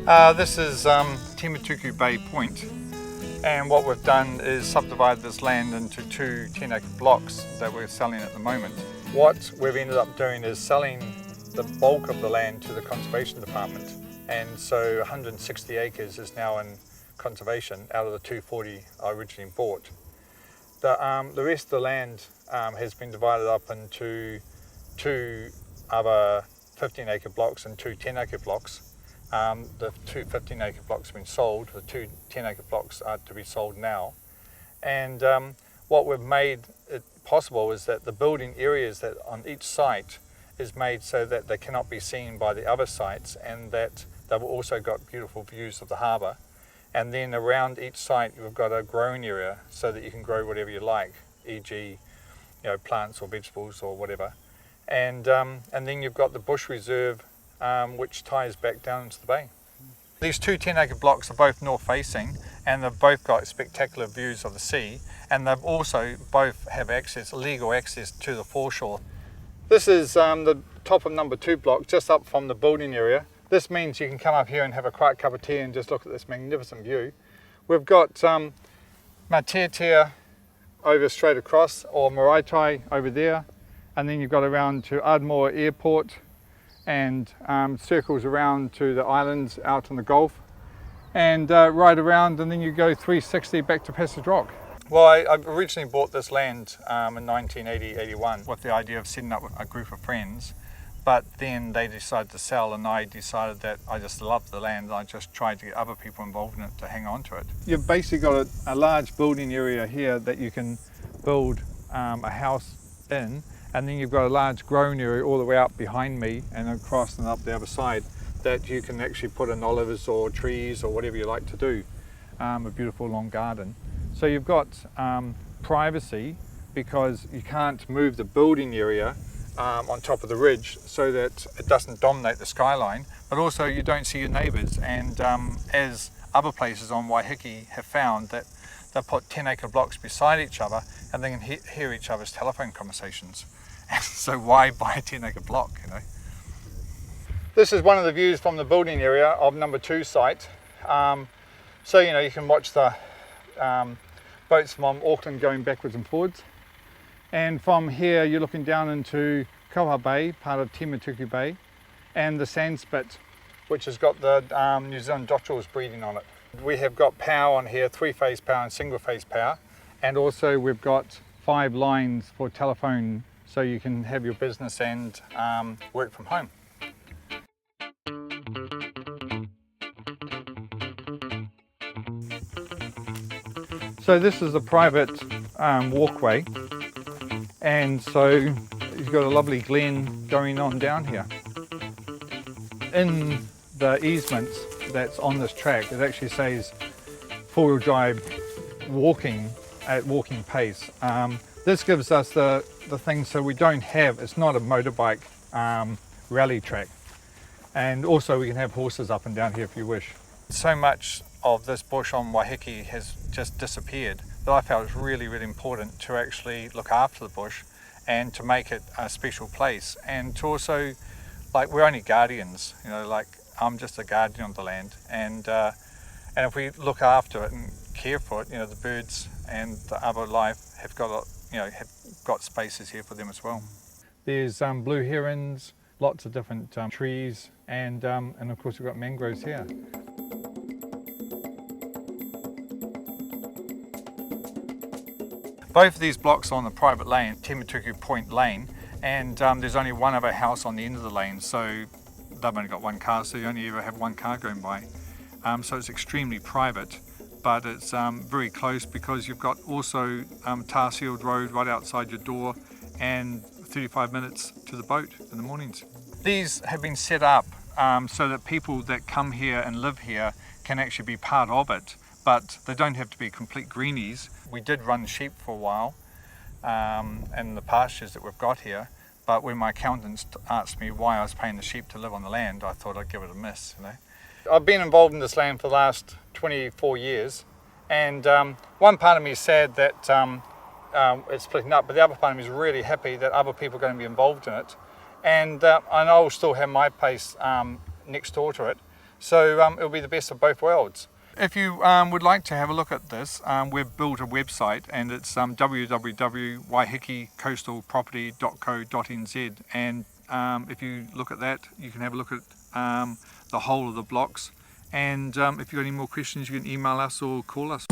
This is Te Matuku Bay Point, and what we've done is subdivided this land into two 10-acre blocks that we're selling at the moment. What we've ended up doing is selling the bulk of the land to the Conservation Department, and so 160 acres is now in conservation out of the 240 I originally bought. The rest of the land has been divided up into two other 15-acre blocks and two 10-acre blocks. The two 15-acre blocks have been sold, the two 10-acre blocks are to be sold now. And what we've made it possible is that the building areas that on each site is made so that they cannot be seen by the other sites, and that they've also got beautiful views of the harbour. And then around each site we've got a growing area so that you can grow whatever you like, e.g. plants or vegetables or whatever. And then you've got the bush reserve which ties back down into the bay. These two 10-acre blocks are both north facing, and they've both got spectacular views of the sea, and they've also both have access, legal access to the foreshore. This is the top of number 2 block, just up from the building area. This means you can come up here and have a quiet cup of tea and just look at this magnificent view. We've got Mateatea over straight across, or Maraitai over there, and then you've got around to Ardmore Airport, and circles around to the islands out on the Gulf, and right around, and then you go 360 back to Passage Rock. Well, I originally bought this land in 1980-81 with the idea of setting up a group of friends, but then they decided to sell, and I decided that I just loved the land and I just tried to get other people involved in it to hang on to it. You've basically got a large building area here that you can build a house in, and then you've got a large growing area all the way up behind me and across and up the other side that you can actually put in olives or trees or whatever you like to do, a beautiful long garden. So you've got privacy because you can't move the building area on top of the ridge so that it doesn't dominate the skyline, but also you don't see your neighbours, and as other places on Waiheke have found, that they put 10-acre blocks beside each other and they can hear each other's telephone conversations. So why buy a 10-acre block, This is one of the views from the building area of number 2 site. So you can watch the boats from Auckland going backwards and forwards. And from here you're looking down into Kauha Bay, part of Te Matuku Bay, and the sand spit, which has got the New Zealand dotterels breeding on it. We have got power on here, 3-phase power and single-phase power, and also we've got 5 lines for telephone, so you can have your business and work from home. So this is a private walkway, and so you've got a lovely glen going on down here. In the easement that's on this track, it actually says 4-wheel drive walking at walking pace. This gives us the thing so we don't have, it's not a motorbike rally track. And also we can have horses up and down here if you wish. So much of this bush on Waiheke has just disappeared that I felt it was really, really important to actually look after the bush and to make it a special place, and to also, we're only guardians, I'm just a guardian of the land, and if we look after it and care for it, the birds and the other life have got spaces here for them as well. There's blue herons, lots of different trees, and of course we've got mangroves here. Both of these blocks are on the private lane, Te Matuku Point Lane, and there's only one other house on the end of the lane, so they've only got one car, so you only ever have one car going by. So it's extremely private, but it's very close because you've got also tar sealed road right outside your door and 35 minutes to the boat in the mornings. These have been set up so that people that come here and live here can actually be part of it, but they don't have to be complete greenies. We did run sheep for a while in the pastures that we've got here, but when my accountants asked me why I was paying the sheep to live on the land, I thought I'd give it a miss. I've been involved in this land for the last 24 years, and one part of me is sad that it's splitting up, but the other part of me is really happy that other people are going to be involved in it, and I will still have my place next door to it, So it'll be the best of both worlds. If you would like to have a look at this, we've built a website, and it's www.waihekecoastalproperty.co.nz, and if you look at that, you can have a look at the whole of the blocks, and if you've got any more questions, you can email us or call us.